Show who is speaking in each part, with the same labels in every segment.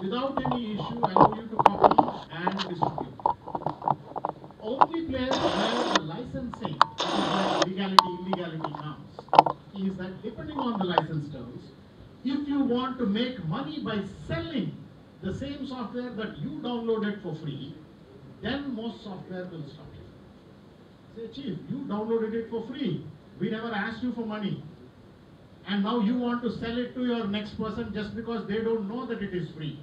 Speaker 1: without any issue allow you to copy and distribute. Only place where the licensing, that is where the legality, illegality comes, is that depending on the license terms, if you want to make money by selling the same software that you downloaded for free, then most software will stop you. Say, Chief, you downloaded it for free. We never asked you for money. And now you want to sell it to your next person just because they don't know that it is free.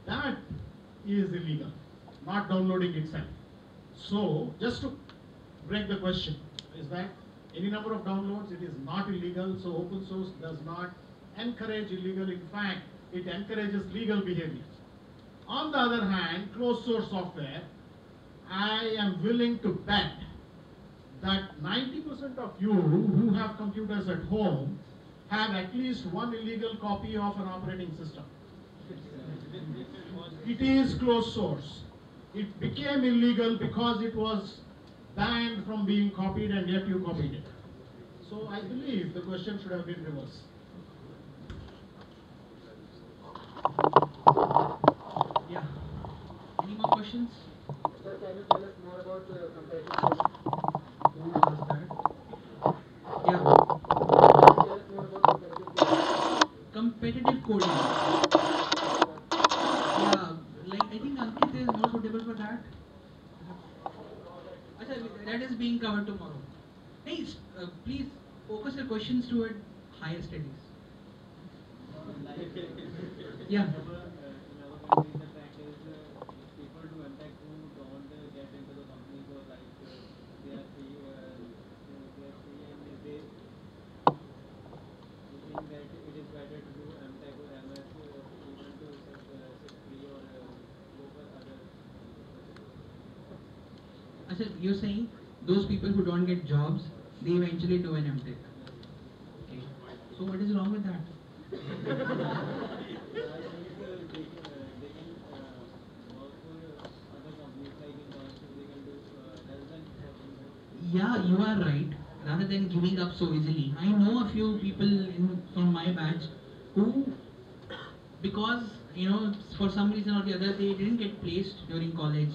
Speaker 1: That is illegal, not downloading itself. So, just to break the question, is that any number of downloads, it is not illegal, so open source does not encourage illegal. In fact, it encourages legal behaviors. On the other hand, closed source software, I am willing to bet that 90% of you who have computers at home have at least one illegal copy of an operating system. It is closed source. It became illegal because it was banned from being copied, and yet you copied it. So I believe the question should have been reversed.
Speaker 2: Yeah. Any more questions?
Speaker 3: Sir, can you tell us more about the competitive coding?
Speaker 2: Who asked that? Yeah.
Speaker 3: Can you tell us more about competitive coding?
Speaker 2: Competitive coding. Yeah, like I think Ankit is more suitable for that. Achha, that is being covered tomorrow. Hey, please focus your questions toward higher studies. Yeah.
Speaker 4: In our country, the fact is people do impact who don't get into the company for like they are free, and they think that it is better to do MTech or MS even to sit free or go for other.
Speaker 2: Achha, you're saying those people who don't get jobs, they eventually do an MTech. Okay. So what is wrong with that?
Speaker 4: I think they can work for other companies like in Boston, they can do less than
Speaker 2: Yeah, you are right. Rather than giving up so easily, I know a few people from my batch who, because for some reason or the other, they didn't get placed during college.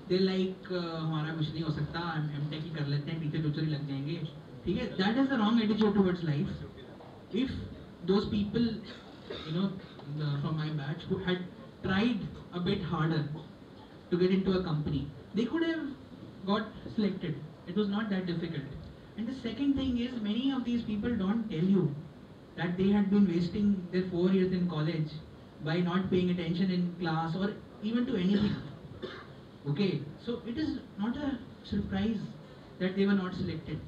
Speaker 2: They like हमारा कुछ नहीं हो सकता, हम MTech ही कर लेते हैं, teacher टूचर ही लग जाएंगे, ठीक है? That is the wrong attitude towards life. If those people, from my batch who had tried a bit harder to get into a company, they could have got selected. It was not that difficult. And the second thing is, many of these people don't tell you that they had been wasting their 4 years in college by not paying attention in class or even to anything. Okay, so it is not a surprise that they were not selected.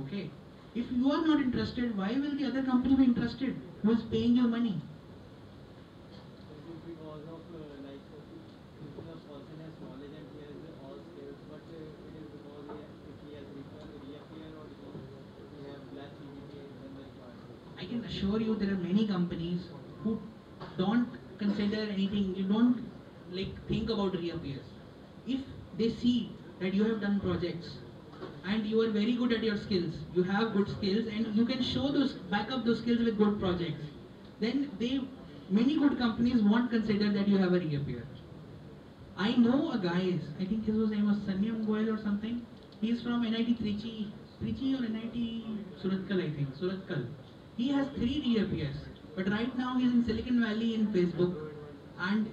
Speaker 2: Okay, if you are not interested, why will the other company be interested who is paying you money?
Speaker 4: it is because of like if the person has knowledge and he has all skills, but it is because if he has reappear or he have less GDP than the required.
Speaker 2: I can assure you there are many companies who don't consider anything, you don't think about reappears. If they see that you have done projects and you are very good at your skills, you have good skills and you can show those, back up those skills with good projects, then many good companies won't consider that you have a reappear. I know a guy, I think his name was Sanyam Goyal or something. He's from NIT Trichy or NIT Suratkal, I think, Suratkal. He has 3 reappears, but right now he's in Silicon Valley in Facebook, and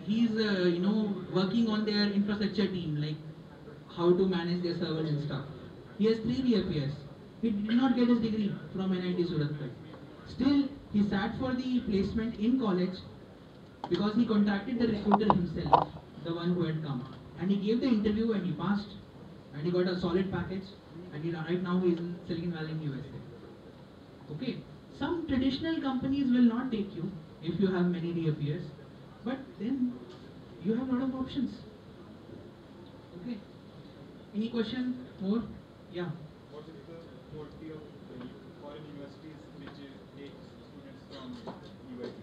Speaker 2: he's working on their infrastructure team, like how to manage their servers and stuff. He has 3 reappears. He did not get his degree from NIT Suratkal. Still, he sat for the placement in college because he contacted the recruiter himself, the one who had come, and he gave the interview and he passed, and he got a solid package, and right now he is in Silicon Valley in USA. Okay, some traditional companies will not take you if you have many reappears, but then you have a lot of options. Okay, any question more? Yeah.
Speaker 5: What is the quality of foreign universities which take students from UIT?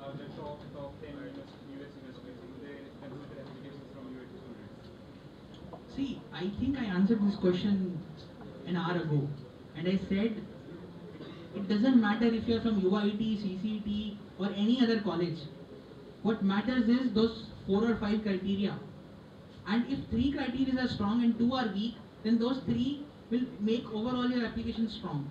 Speaker 5: Are the top 10 US universities, do they consider applications from UIT students?
Speaker 2: See, I think I answered this question an hour ago, and I said it doesn't matter if you're from UIT, CCT, or any other college. What matters is those 4 or 5 criteria. And if 3 criteria are strong and 2 are weak, then those 3 will make overall your application strong.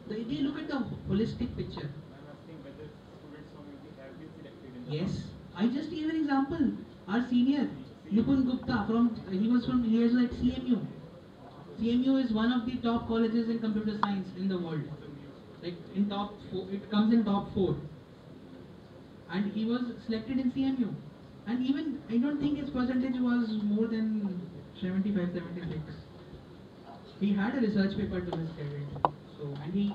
Speaker 2: They look at the holistic picture.
Speaker 5: I'm asking whether students from UP have been selected in the
Speaker 2: Yes, I just gave an example. Our senior, Nipun Gupta, he was at CMU. CMU is one of the top colleges in computer science in the world. Like in top 4, it comes in top 4. And he was selected in CMU. And even, I don't think his percentage was more than 75, 76. He had a research paper to his credit. So, and he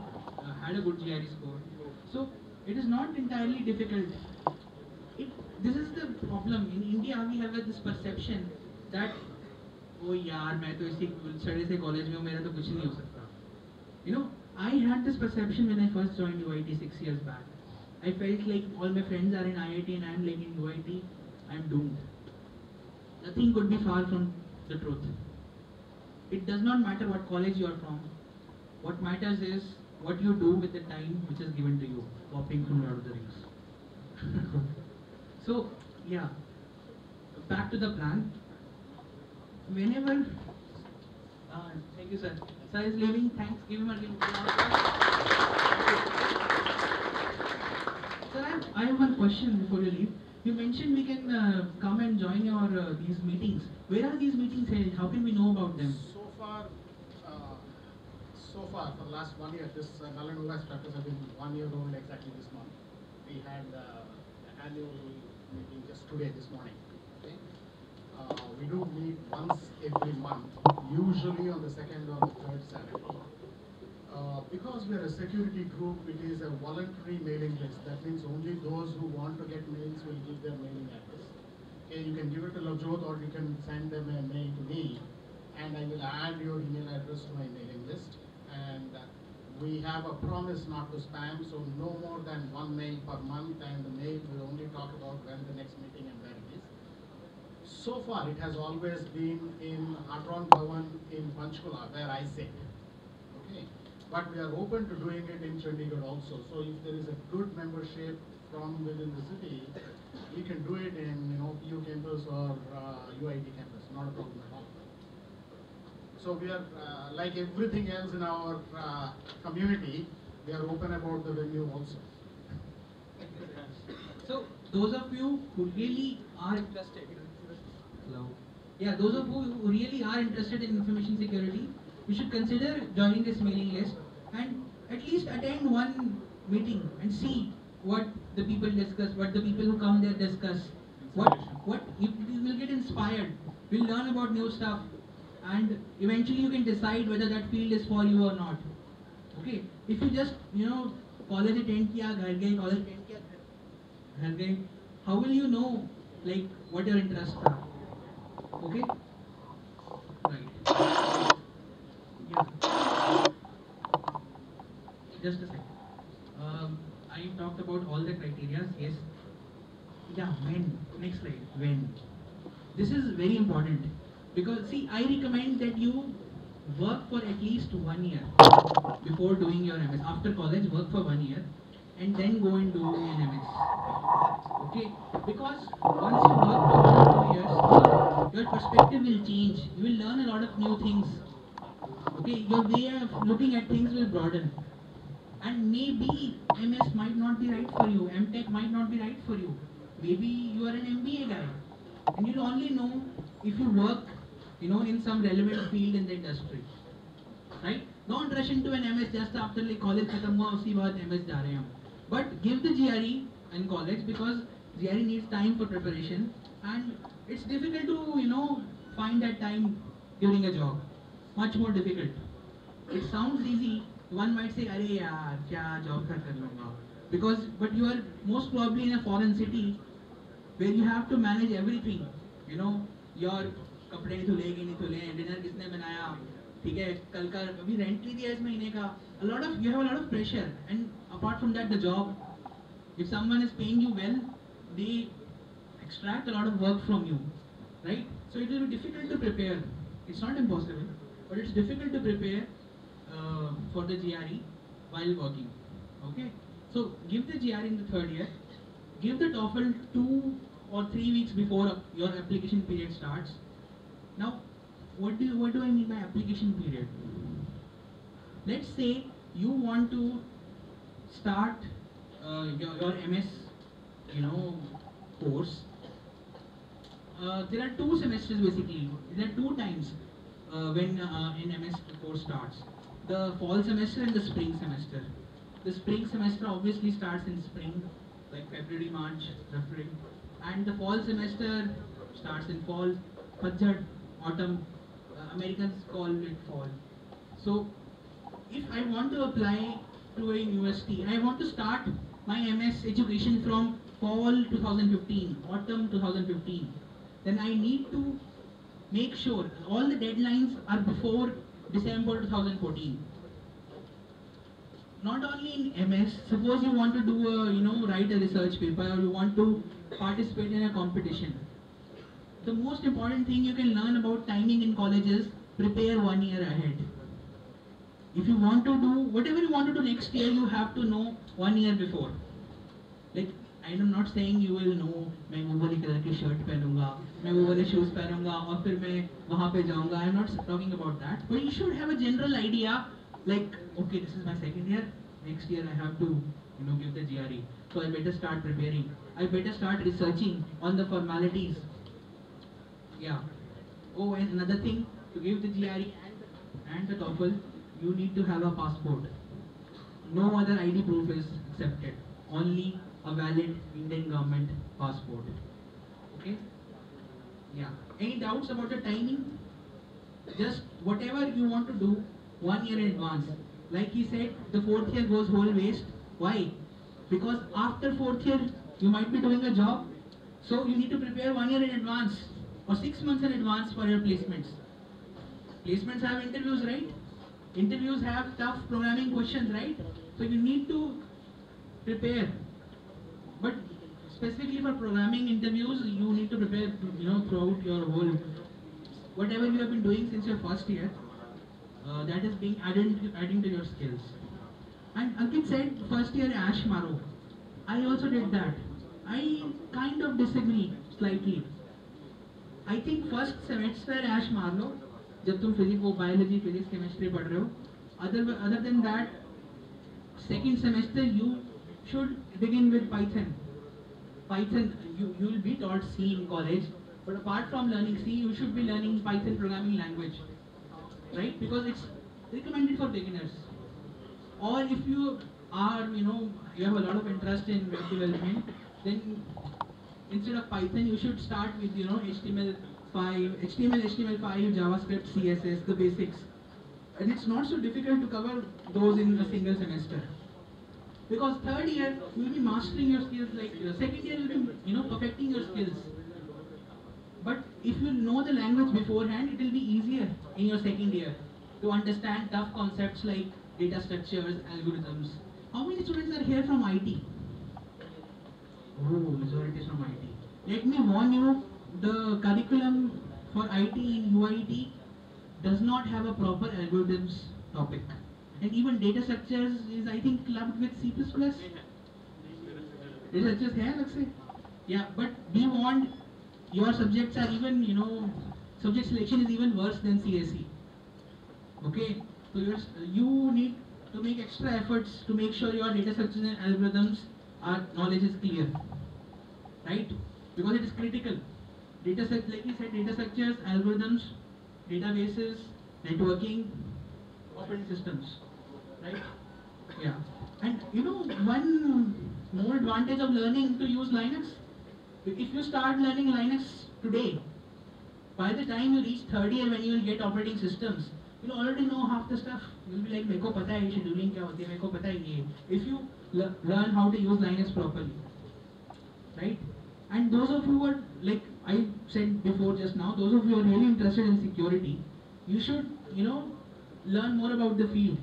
Speaker 2: had a good GRE score. So, it is not entirely difficult. This is the problem. In India, we have this perception that, oh yaar, मैं तो इसी study से college में हूँ, मेरा तो कुछ नहीं हो सकता. You know, I had this perception when I first joined UIT 6 years back. I felt like all my friends are in IIT and I am like in UIT. I am doomed. Nothing could be far from the truth. It does not matter what college you are from. What matters is what you do with the time which is given to you. Copying from Lord of the Rings. So, yeah. Back to the plan. Whenever, thank you, sir. Sir is leaving. Thanks. Give him a give. Sir, I have one question before you leave. You mentioned we can come and join your these meetings.Here are these meetings held? How can we know about them?
Speaker 1: So far, for the last 1 year, this Nalanula structures have been 1 year old exactly this month. We had the annual meeting just today, this morning. Okay? We do meet once every month, usually on the second or the third Saturday. Because we are a security group, it is a voluntary mailing list. That means only those who want to get mails will give their mailing address. Okay, you can give it to Lavjot or you can send them a mail to me, and I will add your email address to my mailing list. And we have a promise not to spam, so no more than 1 mail per month, and the mail will only talk about when the next meeting and where it is. So far, it has always been in Hadron Bhavan in Panchkula, where I sit. Okay, but we are open to doing it in Chandigarh also. So if there is a good membership from within the city, we can do it in PU campus or UIT campus. Not a problem at all. So we are, like everything else in our community, we are open about the venue also.
Speaker 2: So, those of you who really are interested, hello, yeah, those of you who really are interested in information security, you should consider joining this mailing list and at least attend one meeting and see what the people discuss, what the people who come there discuss, what you will get inspired, you'll learn about new stuff. And eventually you can decide whether that field is for you or not. Okay? If you just, college attend kiya, ghar gaye, college attend kiya, ghar gaye, how will you know, like, what your interests are? Okay? Right. Yeah. Just a second. I talked about all the criteria. Yes. Yeah, when? Next slide. When? This is very important. Because see, I recommend that you work for at least 1 year before doing your MS. After college, work for 1 year and then go and do an MS. Okay? Because once you work for 1 or 2 years, your perspective will change. You will learn a lot of new things. Okay? Your way of looking at things will broaden. And maybe MS might not be right for you. MTech might not be right for you. Maybe you are an MBA guy. And you'll only know if you work in some relevant field in the industry, right? Don't rush into an MS just after like college khatam hua usi baad MS ja rahe hum. But give the GRE in college because GRE needs time for preparation, and it's difficult to find that time during a job. Much more difficult. It sounds easy. One might say, "Arey yaar, kya job kar lunga?" But you are most probably in a foreign city where you have to manage everything. Your कपड़े नहीं धुले कि नहीं धुले, dinner किसने बनाया, ठीक है, कल का अभी रेंट नहीं दिया इस महीने का. You have a lot of pressure, and apart from that, the job. If someone is paying you well, they extract a lot of work from you, right? So it will be difficult to prepare. It's not impossible, but it's difficult to prepare for the GRE while working. Okay, so give the GRE in the third year. give the TOEFL 2 or 3 weeks before your application period starts. Now, what do I mean by application period? Let's say you want to start your MS, course. There are 2 semesters basically. There are 2 times when an MS course starts: the fall semester and the spring semester. The spring semester obviously starts in spring, like February, March, April, and the fall semester starts in fall, Pajjad, autumn. Americans call it fall. So, if I want to apply to a university, I want to start my MS education from fall 2015, autumn 2015, then I need to make sure all the deadlines are before December 2014. Not only in MS, suppose you want to do write a research paper, or you want to participate in a competition. The most important thing you can learn about timing in college is prepare 1 year ahead. If you want to do whatever you want to do next year, you have to know 1 year before. Like, I am not saying you will know मैं वो वाली colour की shirt पहनूंगा, मैं वो वाले shoes पहनूंगा और फिर मैं वहाँ पे जाऊंगा. I am not talking about that. But you should have a general idea. Like, okay, this is my second year. Next year I have to give the GRE. So I better start preparing. I better start researching on the formalities. Yeah. Oh, and another thing, to give the GRE and the TOEFL, you need to have a passport. No other ID proof is accepted. Only a valid Indian government passport. Okay? Yeah. Any doubts about the timing? Just whatever you want to do 1 year in advance. Like he said, the 4th year goes whole waste. Why? Because after 4th year, you might be doing a job. So you need to prepare 1 year in advance or 6 months in advance for your placements. Placements have interviews, right? Interviews have tough programming questions, right? So you need to prepare. But specifically for programming interviews, you need to prepare, throughout your whole, whatever you have been doing since your first year, that is being adding to your skills. And Ankit said, first year Ash Maro. I also did that. I kind of disagree slightly. I think first semester Ash मार लो जब तुम biology, physics, chemistry पढ़ रहे हो. Other than that, second semester you should begin with Python. Python, you will be taught C in college, but apart from learning C, you should be learning Python programming language, right? Because it's recommended for beginners. Or if you are, you have a lot of interest in web development, then instead of Python, you should start with, HTML5, HTML5, JavaScript, CSS, the basics. And it's not so difficult to cover those in a single semester. Because third year, you will be mastering your skills, like second year, you will be, perfecting your skills. But if you know the language beforehand, it will be easier in your second year to understand tough concepts like data structures, algorithms. How many students are here from IT? Oh, majority is from IT. Let me warn you, the curriculum for IT in UIT does not have a proper algorithms topic. And even data structures is, I think, clubbed with C++. Data structures hai, like say. Yeah, but we want your subjects are even, subject selection is even worse than CSE. Okay, so you need to make extra efforts to make sure your data structures and algorithms knowledge is clear, right? Because it is critical. Data set, like we said, data structures, algorithms, databases, networking, operating systems, right? Yeah. And one more advantage of learning to use Linux, if you start learning Linux today, by the time you reach third year when you will get operating systems, you'll already know half the stuff. You'll be like, meko pata hai scheduling kya hoti hai, meko pata hai ye. If you learn how to use Linux properly, right? And those of you who are, like I said before just now, those of you who are really interested in security, you should, learn more about the field.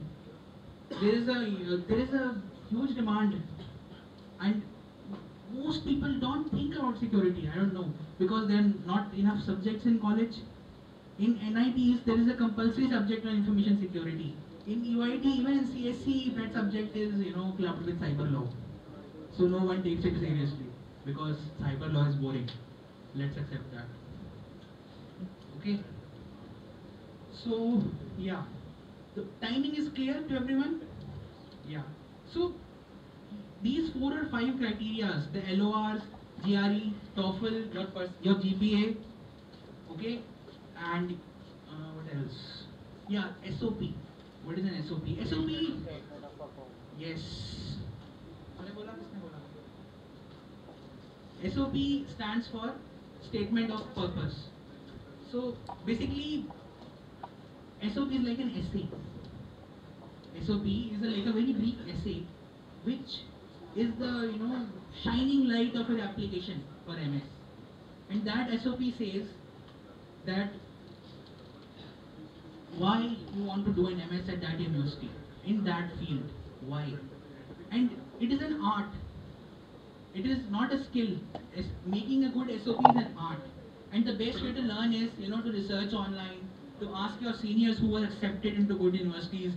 Speaker 2: There is a huge demand, and most people don't think about security. I don't know, because there are not enough subjects in college. In NITs, there is a compulsory subject on information security. In UIT, even in CSC, that subject is, clubbed with cyber law. So no one takes it seriously. because cyber law is boring. Let's accept that. Okay. So yeah, the timing is clear to everyone. Yeah. So these 4 or 5 criteria, the LORs, GRE, TOEFL, your GPA, okay, and what else? Yeah, SOP. What is an SOP? SOP. Yes. मैंने बोला, किसने बोला? SOP stands for Statement of Purpose. So basically, SOP is like an essay. SOP is like a very brief essay, which is the shining light of your application for MS. And that SOP says that why you want to do an MS at that university, in that field, why. And it is an art. It is not a skill. Making a good SOP is an art. And the best way to learn is, to research online, to ask your seniors who are accepted into good universities,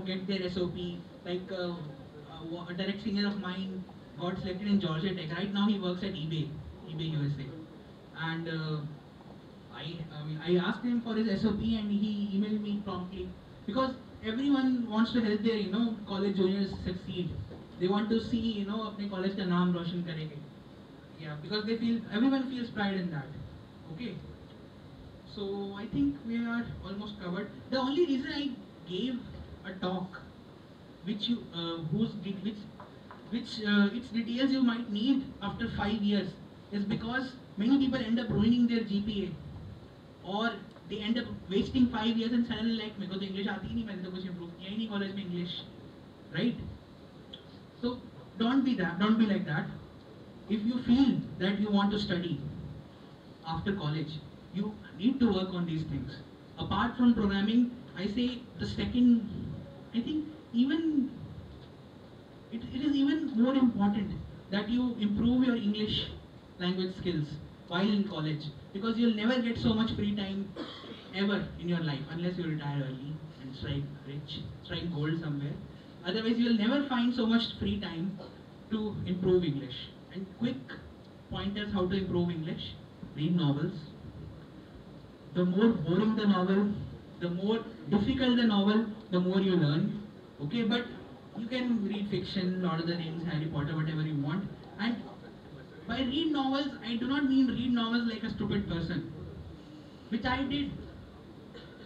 Speaker 2: get their SOP. Like a direct senior of mine got selected in Georgia Tech. Right now he works at eBay USA. And I asked him for his SOP and he emailed me promptly. Because everyone wants to help their, college juniors succeed. They want to see, अपने college का नाम रोशन करेंगे. Yeah, because everyone feels pride in that. Okay. So I think we are almost covered. The only reason I gave a talk, which its details you might need after 5 years, is because many people end up ruining their GPA, or they end up wasting 5 years and suddenly like मेरे को तो English आती ही नहीं, मैंने तो कुछ improve किया ही नहीं college में English, right? So don't be like that. If you feel that you want to study after college, you need to work on these things. Apart from programming, I say the second, I think even it is even more important that you improve your English language skills while in college, because you'll never get so much free time ever in your life unless you retire early and strike gold somewhere. Otherwise, you'll never find so much free time to improve English. And quick pointers how to improve English: read novels. The more boring the novel, the more difficult the novel, the more you learn. Okay, but you can read fiction, Lord of the Rings, Harry Potter, whatever you want. And by read novels, I do not mean read novels like a stupid person, which I did.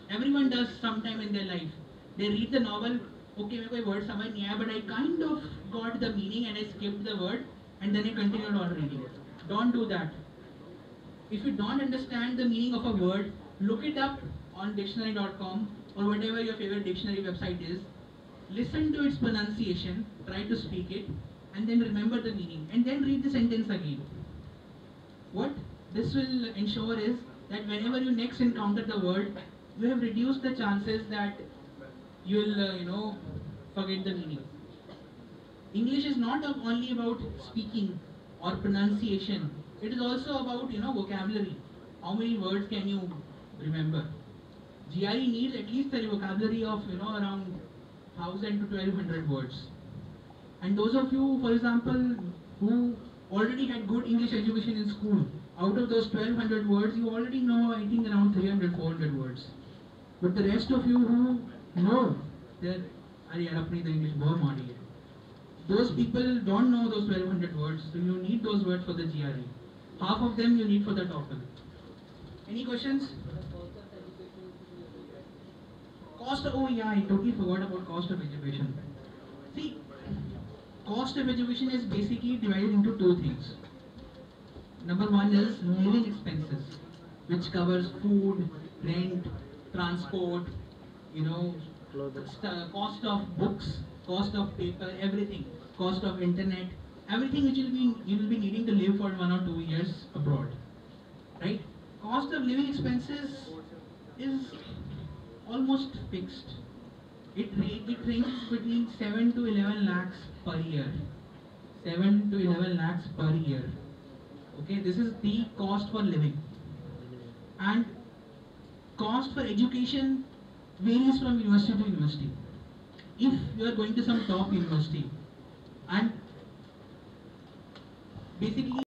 Speaker 2: Everyone does sometime in their life. They read the novel, okay, मेरे को ये word समझ नहीं आया, but I kind of got the meaning and I skipped the word and then I continued on reading it. Don't do that. If you don't understand the meaning of a word, look it up on dictionary.com or whatever your favorite dictionary website is. Listen to its pronunciation, try to speak it, and then remember the meaning, and then read the sentence again. What this will ensure is that whenever you next encounter the word, you have reduced the chances that you will, forget the meaning. English is not only about speaking or pronunciation. It is also about, vocabulary. How many words can you remember? GRE needs at least a vocabulary of, around 1000 to 1200 words. And those of you, for example, who already had good English education in school, out of those 1200 words, you already know, I think, around 300, 400 words. But the rest of you who know that, the English बहुत माड़ी है. Those people don't know those 1200 words, so you need those words for the GRE. Half of them you need for the TOEFL. Any questions? Cost, oh yeah, I totally forgot about cost of education. See, cost of education is basically divided into 2 things. Number 1 is living expenses, which covers food, rent, transport, cost of books, cost of paper, everything, cost of internet, everything which you will be needing to live for 1 or 2 years abroad, right? Cost of living expenses is almost fixed. It ranges between 7 to 11 lakhs per year. 7 to 11 lakhs per year. Okay, this is the cost for living. And cost for education varies from university to university. If you are going to some top university and basically